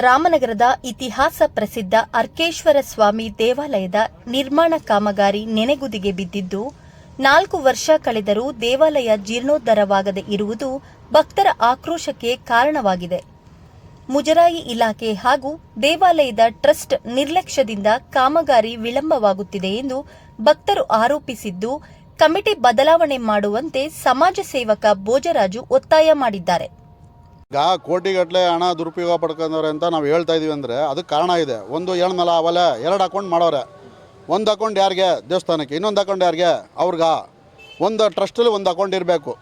ರಾಮನಗರದ ಇತಿಹಾಸ ಪ್ರಸಿದ್ಧ ಅರ್ಕೇಶ್ವರ ಸ್ವಾಮಿ ದೇವಾಲಯದ ನಿರ್ಮಾಣ ಕಾಮಗಾರಿ ನೆನೆಗುದಿಗೆ ಬಿದ್ದಿದ್ದು 4 ವರ್ಷ ಕಳೆದರೂ ದೇವಾಲಯ ಜೀರ್ಣೋದ್ಧಾರವಾಗದೆ ಇರುವುದು ಭಕ್ತರ ಆಕ್ರೋಶಕ್ಕೆ ಕಾರಣವಾಗಿದೆ. ಮುಜರಾಯಿ ಇಲಾಖೆ ಹಾಗೂ ದೇವಾಲಯದ ಟ್ರಸ್ಟ್ ನಿರ್ಲಕ್ಷ್ಯದಿಂದ ಕಾಮಗಾರಿ ವಿಳಂಬವಾಗುತ್ತಿದೆ ಎಂದು ಭಕ್ತರು ಆರೋಪಿಸಿದ್ದು, ಕಮಿಟಿ ಬದಲಾವಣೆ ಮಾಡುವಂತೆ ಸಮಾಜ ಸೇವಕ ಭೋಜರಾಜು ಒತ್ತಾಯ ಮಾಡಿದ್ದಾರೆ. ಕೋಟಿಗಟ್ಟಲೆ ಹಣ ದುರುಪಯೋಗ ಪಡ್ಕೊಂಡವ್ರೆ ಅಂತ ನಾವು ಹೇಳ್ತಾ ಇದೀವಿ ಅಂದರೆ ಅದಕ್ಕೆ ಕಾರಣ ಇದೆ. ಒಂದು ಹೇಳನಲ್ಲ, ಅವಲ್ಲ 2 ಅಕೌಂಟ್ ಮಾಡೋರೆ. ಒಂದು ಅಕೌಂಟ್ ಯಾರಿಗೆ? ದೇವಸ್ಥಾನಕ್ಕೆ. ಇನ್ನೊಂದು ಅಕೌಂಟ್ ಯಾರಿಗೆ? ಅವ್ರಿಗೆ. ಒಂದು ಟ್ರಸ್ಟಲ್ಲಿ ಒಂದು ಅಕೌಂಟ್ ಇರಬೇಕು.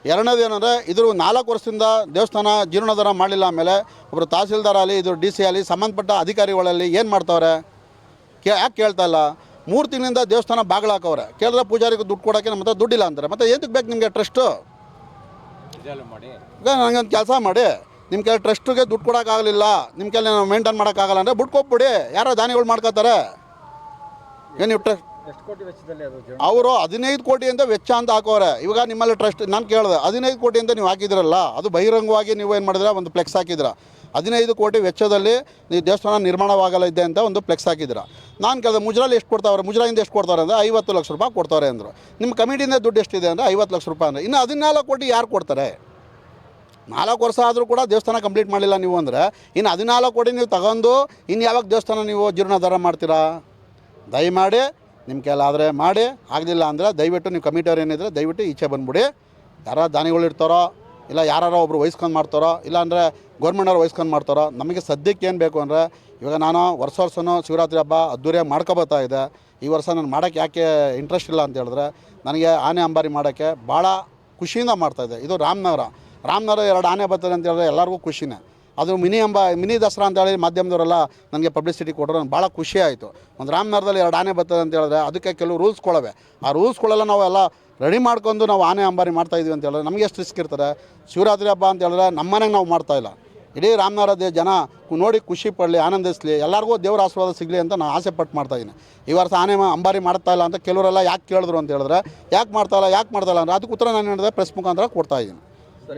ಎರಡನೇದು ಏನಂದರೆ, ಇದ್ರ 4 ವರ್ಷದಿಂದ ದೇವಸ್ಥಾನ ಜೀರ್ಣೋದ್ಧಾರ ಮಾಡಲಿಲ್ಲ. ಆಮೇಲೆ ಒಬ್ಬರು ತಹಸೀಲ್ದಾರ್ ಆಗಲಿ, ಇದು DC ಆಗಲಿ, ಸಂಬಂಧಪಟ್ಟ ಅಧಿಕಾರಿಗಳಲ್ಲಿ ಏನು ಮಾಡ್ತಾವ್ರೆ? ಯಾಕೆ ಕೇಳ್ತಾ ಇಲ್ಲ? 3 ತಿಂಗಳಿಂದ ದೇವಸ್ಥಾನ ಬಾಗಿಲಾಕವ್ರೆ. ಕೇಳಿದ್ರೆ ಪೂಜಾರಿಗೆ ದುಡ್ಡು ಕೊಡೋಕ್ಕೆ ನಮ್ಮ ಹತ್ರ ದುಡ್ಡಿಲ್ಲ ಅಂತಾರೆ. ಮತ್ತು ಏನಕ್ಕೆ ಬೇಕು ನಿಮಗೆ ಟ್ರಸ್ಟು? ಈಗ ನನಗೊಂದು ಕೆಲಸ ಮಾಡಿ, ನಿಮ್ಮ ಕೈ ಟ್ರಸ್ಟಿಗೆ ದುಡ್ಡು ಕೊಡೋಕ್ಕಾಗಲಿಲ್ಲ, ನಿಮ್ಮ ಕೈಲಿ ನಾವು ಮೇಂಟೈನ್ ಮಾಡೋಕ್ಕಾಗಲ್ಲ ಅಂದರೆ ಬಿಟ್ಟು ಕೊಟ್ಬಿಡಿ. ಯಾರೋ ದಾನಿಗಳು ಮಾಡ್ಕೋತಾರೆ. ಏನು ನೀವು ಟ್ರಸ್ಟ್ ಅವರು 15 ಕೋಟಿ ಅಂತ ವೆಚ್ಚ ಅಂತ ಹಾಕೋರೆ. ಇವಾಗ ನಿಮ್ಮಲ್ಲಿ ಟ್ರಸ್ಟ್ ನಾನು ಕೇಳಿದೆ, 15 ಕೋಟಿ ಅಂತ ನೀವು ಹಾಕಿದ್ರಲ್ಲ, ಅದು ಬಹಿರಂಗವಾಗಿ ನೀವು ಏನು ಮಾಡಿದ್ರೆ ಒಂದು ಫ್ಲೆಕ್ಸ್ ಹಾಕಿದ್ರ. 15 ಕೋಟಿ ವೆಚ್ಚದಲ್ಲಿ ನೀವು ದೇವಸ್ಥಾನ ನಿರ್ಮಾಣವಾಗಲ್ಲ ಇದೆ ಅಂತ ಒಂದು ಫ್ಲೆಕ್ಸ್ ಹಾಕಿದ್ರ. ನಾನು ಕೇಳಿದೆ, ಮುಜರಾಲಿ ಎಷ್ಟು ಕೊಡ್ತಾವ್ರೆ? ಮುಜರಾಯಿಂದ ಎಷ್ಟು ಕೊಡ್ತಾರೆ ಅಂದರೆ 50 ಲಕ್ಷ ರೂಪಾಯಿ ಕೊಡ್ತಾರೆ ಅಂದರು. ನಿಮ್ಮ ಕಮಿಟಿಯಿಂದ ದುಡ್ಡು ಎಷ್ಟಿದೆ ಅಂದರೆ 50 ಲಕ್ಷ ರೂಪಾಯಿ ಅಂದರೆ, ಇನ್ನು 14 ಕೋಟಿ ಯಾರು ಕೊಡ್ತಾರೆ? 4 ವರ್ಷ ಆದರೂ ಕೂಡ ದೇವಸ್ಥಾನ ಕಂಪ್ಲೀಟ್ ಮಾಡಲಿಲ್ಲ ನೀವು ಅಂದರೆ, ಇನ್ನು 14 ಕೋಟಿ ನೀವು ತಗೊಂಡು ಇನ್ನು ಯಾವಾಗ ದೇವಸ್ಥಾನ ನೀವು ಜೀರ್ಣೋದ್ಧಾರ ಮಾಡ್ತೀರಾ? ದಯಮಾಡಿ ನಿಮ್ಮ ಕೈಲಾದರೆ ಮಾಡಿ, ಆಗಲಿಲ್ಲ ಅಂದರೆ ದಯವಿಟ್ಟು ನೀವು ಕಮಿಟಿಯವ್ರು ಏನಿದ್ರೆ ದಯವಿಟ್ಟು ಈಚೆ ಬಂದುಬಿಡಿ. ಯಾರು ದಾನಿಗಳು ಇರ್ತಾರೋ, ಇಲ್ಲ ಯಾರು ಒಬ್ರು ವಹಿಸ್ಕೊಂಡು ಮಾಡ್ತಾರೋ, ಇಲ್ಲ ಅಂದರೆ ಗೌರ್ಮೆಂಟವ್ರು ವಹಿಸ್ಕೊಂಡು ಮಾಡ್ತಾರೋ. ನಮಗೆ ಸದ್ಯಕ್ಕೆ ಏನು ಬೇಕು ಅಂದರೆ, ಇವಾಗ ನಾನು ವರ್ಷನೂ ಶಿವರಾತ್ರಿ ಹಬ್ಬ ಅದ್ದೂರಿಯಾಗಿ ಮಾಡ್ಕೊಬತ್ತಾ ಇದೆ. ಈ ವರ್ಷ ನಾನು ಮಾಡೋಕ್ಕೆ ಯಾಕೆ ಇಂಟ್ರೆಸ್ಟ್ ಇಲ್ಲ ಅಂತ ಹೇಳಿದ್ರೆ, ನನಗೆ ಆನೆ ಅಂಬಾರಿ ಮಾಡೋಕ್ಕೆ ಭಾಳ ಖುಷಿಯಿಂದ ಮಾಡ್ತಾಯಿದ್ದೆ. ಇದು ರಾಮನಗರ 2 ಆನೆ ಬರ್ತದೆ ಅಂತ ಹೇಳಿದ್ರೆ ಎಲ್ಲರಿಗೂ ಖುಷಿನೇ. ಅದು ಮಿನಿ ದಸರಾ ಅಂತೇಳಿ ಮಾಧ್ಯಮದವರೆಲ್ಲ ನನಗೆ ಪಬ್ಲಿಸಿಟಿ ಕೊಟ್ಟರು. ನನಗೆ ಭಾಳ ಖುಷಿ ಆಯಿತು. ಒಂದು ರಾಮನಗರದಲ್ಲಿ 2 ಆನೆ ಬರ್ತದೆ ಅಂತ ಹೇಳಿದ್ರೆ ಅದಕ್ಕೆ ಕೆಲವು ರೂಲ್ಸ್ಗಳಿವೆ. ಆ ರೂಲ್ಸ್ಗಳೆಲ್ಲ ನಾವೆಲ್ಲ ರೆಡಿ ಮಾಡ್ಕೊಂಡು ನಾವು ಆನೆ ಅಂಬಾರಿ ಮಾಡ್ತಾಯಿದ್ವಿ ಅಂತ ಹೇಳಿದ್ರೆ ನಮಗೆ ಎಷ್ಟು ರಿಸ್ಕ್ ಇರ್ತಾರೆ. ಶಿವರಾತ್ರಿ ಹಬ್ಬ ಅಂತ ಹೇಳಿದ್ರೆ ನಮ್ಮ ಮನೆಗೆ ನಾವು ಮಾಡ್ತಾಯಿಲ್ಲ. ಇಡೀ ರಾಮನಗರದ ಜನ ನೋಡಿ ಖುಷಿ ಪಡಲಿ, ಆನಂದಿಸಲಿ, ಎಲ್ಲರಿಗೂ ದೇವರ ಆಶೀರ್ವಾದ ಸಿಗಲಿ ಅಂತ ನಾನು ಆಸೆ ಪಟ್ಟು ಮಾಡ್ತಾಯಿದ್ದೀನಿ. ಈ ವರ್ಷ ಆನೆ ಅಂಬಾರಿ ಮಾಡ್ತಾಯಿಲ್ಲ ಅಂತ ಕೆಲವರೆಲ್ಲ ಯಾಕೆ ಕೇಳಿದ್ರು ಅಂತ ಹೇಳಿದ್ರೆ, ಯಾಕೆ ಮಾಡ್ತಾಯಿಲ್ಲ ಅಂದರೆ ಅದಕ್ಕೆ ಉತ್ತರ ನಾನು ಹೇಳಿದ್ರೆ ಪ್ರೆಸ್ ಮುಖಾಂತರ ಕೊಡ್ತಾಯಿದ್ದೀನಿ.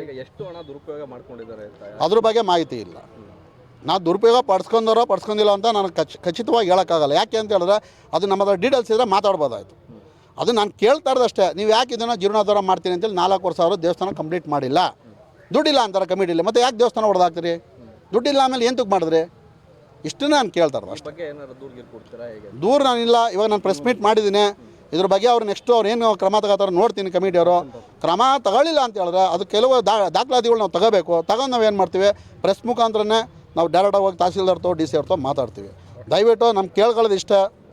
ಈಗ ಎಷ್ಟು ಹಣ ದುರುಪಯೋಗ ಮಾಡ್ಕೊಂಡಿದ್ದಾರೆ ಅದ್ರ ಬಗ್ಗೆ ಮಾಹಿತಿ ಇಲ್ಲ. ನಾವು ದುರುಪಯೋಗ ಪಡಿಸ್ಕೊಂಡಿಲ್ಲ ಅಂತ ನನಗೆ ಖಚಿತವಾಗಿ ಹೇಳೋಕ್ಕಾಗಲ್ಲ. ಯಾಕೆ ಅಂತ ಹೇಳಿದ್ರೆ ಅದು ನಮ್ಮ ಹತ್ರ ಡೀಟೇಲ್ಸ್ ಇದ್ದರೆ ಮಾತಾಡ್ಬೋದಾಯಿತು. ಅದು ನಾನು ಕೇಳ್ತಾ ಇರೋದಷ್ಟೇ. ನೀವು ಯಾಕೆ ಇದನ್ನು ಜೀರ್ಣೋದ್ಧಾರ ಮಾಡ್ತೀನಿ ಅಂತೇಳಿ 4 ವರ್ಷ ಅವರು ದೇವಸ್ಥಾನ ಕಂಪ್ಲೀಟ್ ಮಾಡಿಲ್ಲ, ದುಡ್ಡಿಲ್ಲ ಅಂತಾರೆ ಕಮಿಟಿಲಿ. ಮತ್ತು ಯಾಕೆ ದೇವಸ್ಥಾನ ಹೊಡೆದಾಕ್ತೀರಿ? ದುಡ್ಡಿಲ್ಲ ಆಮೇಲೆ ಏನು ತುಕ್ ಮಾಡಿದ್ರಿ? ಇಷ್ಟು ನಾನು ಕೇಳ್ತಾ ಇರೋದು ಅಷ್ಟೇ. ದೂರ ನಾನಿಲ್ಲ. ಇವಾಗ ನಾನು ಪ್ರೆಸ್ ಮೀಟ್ ಮಾಡಿದ್ದೀನಿ. ಇದ್ರ ಬಗ್ಗೆ ಅವ್ರು ನೆಕ್ಸ್ಟು ಅವ್ರು ಏನು ಕ್ರಮ ತಗೋತಾರೆ ನೋಡ್ತೀನಿ. ಕಮಿಟಿಯವರು ಕ್ರಮ ತಗೊಳ್ಳಿಲ್ಲ ಅಂತ ಹೇಳಿದ್ರೆ ಅದು ಕೆಲವು ದಾಖಲಾತಿಗಳು ನಾವು ತಗೋಬೇಕು. ತಗೊಂಡು ನಾವು ಏನು ಮಾಡ್ತೀವಿ, ಪ್ರೆಸ್ ಮುಖಾಂತರನೇ ನಾವು ಡೈರೆಕ್ಟಾಗಿ ಹೋಗಿ ತಹಸೀಲ್ದಾರ್తో DC ಅವ್ರతో ಮಾತಾಡ್ತೀವಿ. ದಯವಿಟ್ಟು ನಮ್ಗೆ ಕೇಳ್ಕೊಳ್ಳೋದು ಇಷ್ಟ.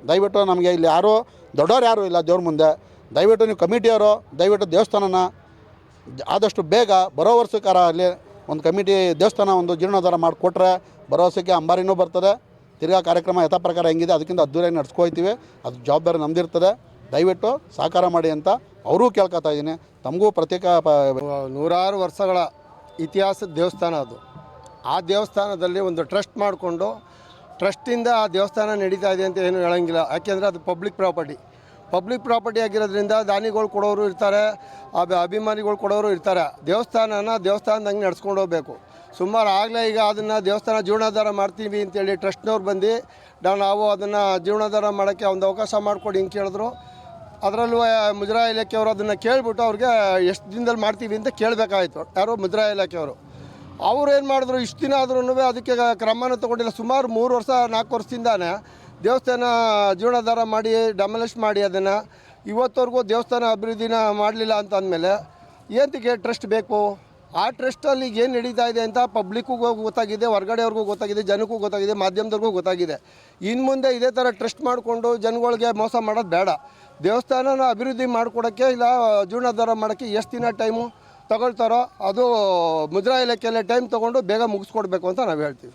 ದಯವಿಟ್ಟು ನಮಗೆ ಇಲ್ಲಿ ಯಾರೂ ದೊಡ್ಡವ್ರು ಯಾರೂ ಇಲ್ಲ ದೇವ್ರ ಮುಂದೆ. ದಯವಿಟ್ಟು ನೀವು ಕಮಿಟಿಯವರು ದಯವಿಟ್ಟು ದೇವಸ್ಥಾನನ ಆದಷ್ಟು ಬೇಗ ಬರೋ ವರ್ಷಕ್ಕಾರ ಅಲ್ಲಿ ಒಂದು ಕಮಿಟಿ ದೇವಸ್ಥಾನ ಒಂದು ಜೀರ್ಣೋದ್ಧಾರ ಮಾಡಿಕೊಟ್ರೆ ಬರೋ ವರ್ಷಕ್ಕೆ ಅಂಬಾರಿನೂ ಬರ್ತದೆ. ತಿರ್ಗಾ ಕಾರ್ಯಕ್ರಮ ಯಥಾ ಪ್ರಕಾರ ಹೆಂಗಿದೆ ಅದಕ್ಕಿಂತ ಅದ್ದೂರಿಯಾಗಿ ನಡ್ಸ್ಕೊಯ್ತೀವಿ. ಅದು ಜವಾಬ್ದಾರಿ ನಮ್ದಿರ್ತದೆ. ದಯವಿಟ್ಟು ಸಹಕಾರ ಮಾಡಿ ಅಂತ ಅವರೂ ಕೇಳ್ಕೊತಾ ಇದ್ದೀನಿ. ತಮಗೂ ಪ್ರತ್ಯೇಕ 100 ವರ್ಷಗಳ ಇತಿಹಾಸದ ದೇವಸ್ಥಾನ ಅದು. ಆ ದೇವಸ್ಥಾನದಲ್ಲಿ ಒಂದು ಟ್ರಸ್ಟ್ ಮಾಡಿಕೊಂಡು ಟ್ರಸ್ಟಿಂದ ಆ ದೇವಸ್ಥಾನ ನಡೀತಾ ಇದೆ ಅಂತ ಏನು ಹೇಳೋಂಗಿಲ್ಲ. ಯಾಕೆಂದರೆ ಅದು ಪಬ್ಲಿಕ್ ಪ್ರಾಪರ್ಟಿ ಆಗಿರೋದ್ರಿಂದ ದಾನಿಗಳು ಕೊಡೋರು ಇರ್ತಾರೆ, ಅಭಿಮಾನಿಗಳು ಕೊಡೋರು ಇರ್ತಾರೆ. ದೇವಸ್ಥಾನದಂಗೆ ನಡ್ಸ್ಕೊಂಡು ಹೋಗಬೇಕು. ಸುಮಾರು ಆಗಲೇ ಈಗ ಅದನ್ನು ದೇವಸ್ಥಾನ ಜೀರ್ಣೋದ್ಧಾರ ಮಾಡ್ತೀವಿ ಅಂತೇಳಿ ಟ್ರಸ್ಟ್ನವ್ರು ಬಂದು ನಾವು ಅದನ್ನು ಜೀರ್ಣೋದ್ಧಾರ ಮಾಡೋಕ್ಕೆ ಒಂದು ಅವಕಾಶ ಮಾಡಿಕೊಡಿ ಹಿಂಗೆ ಕೇಳಿದ್ರು. ಅದರಲ್ಲೂ ಮುಜರಾಯಿ ಇಲಾಖೆಯವರು ಅದನ್ನು ಕೇಳಿಬಿಟ್ಟು ಅವ್ರಿಗೆ ಎಷ್ಟು ದಿನದಲ್ಲಿ ಮಾಡ್ತೀವಿ ಅಂತ ಕೇಳಬೇಕಾಯಿತು. ಯಾರು? ಮುಜರಾಯಿ ಇಲಾಖೆಯವರು. ಅವ್ರು ಏನು ಮಾಡಿದ್ರು, ಇಷ್ಟು ದಿನ ಆದ್ರೂ ಅದಕ್ಕೆ ಕ್ರಮನೂ ತೊಗೊಂಡಿಲ್ಲ. ಸುಮಾರು 3 ವರ್ಷ 4 ವರ್ಷದಿಂದಾನೆ ದೇವಸ್ಥಾನ ಜೀರ್ಣೋದ್ಧಾರ ಮಾಡಿ ಡೆಮಾಲಿಷ್ ಮಾಡಿ ಅದನ್ನು ಇವತ್ತವರೆಗೂ ದೇವಸ್ಥಾನ ಅಭಿವೃದ್ಧಿನ ಮಾಡಲಿಲ್ಲ ಅಂತ ಅಂದಮೇಲೆ ಏನಕ್ಕೆ ಟ್ರಸ್ಟ್ ಬೇಕು? ಆ ಟ್ರಸ್ಟಲ್ಲಿ ಏನು ನಡೀತಾ ಇದೆ ಅಂತ ಪಬ್ಲಿಕ್ಕಿಗೂ ಗೊತ್ತಾಗಿದೆ, ಹೊರಗಡೆಯವ್ರಿಗೂ ಗೊತ್ತಾಗಿದೆ, ಜನಕ್ಕೂ ಗೊತ್ತಾಗಿದೆ, ಮಾಧ್ಯಮದವ್ರಿಗೂ ಗೊತ್ತಾಗಿದೆ. ಇನ್ನು ಮುಂದೆ ಇದೇ ಥರ ಟ್ರಸ್ಟ್ ಮಾಡಿಕೊಂಡು ಜನಗಳಿಗೆ ಮೋಸ ಮಾಡೋದು ಬೇಡ. ದೇವಸ್ಥಾನನ ಅಭಿವೃದ್ಧಿ ಮಾಡಿಕೊಡೋಕ್ಕೆ ಇಲ್ಲ ಜೀರ್ಣೋದ್ಧಾರ ಮಾಡೋಕ್ಕೆ ಎಷ್ಟು ದಿನ ಟೈಮು ತಗೊಳ್ತಾರೋ ಅದು ಮುಜರಾಯಿ ಇಲಾಖೆಯಲ್ಲೇ ಟೈಮ್ ತೊಗೊಂಡು ಬೇಗ ಮುಗಿಸ್ಕೊಡ್ಬೇಕು ಅಂತ ನಾವು ಹೇಳ್ತೀವಿ.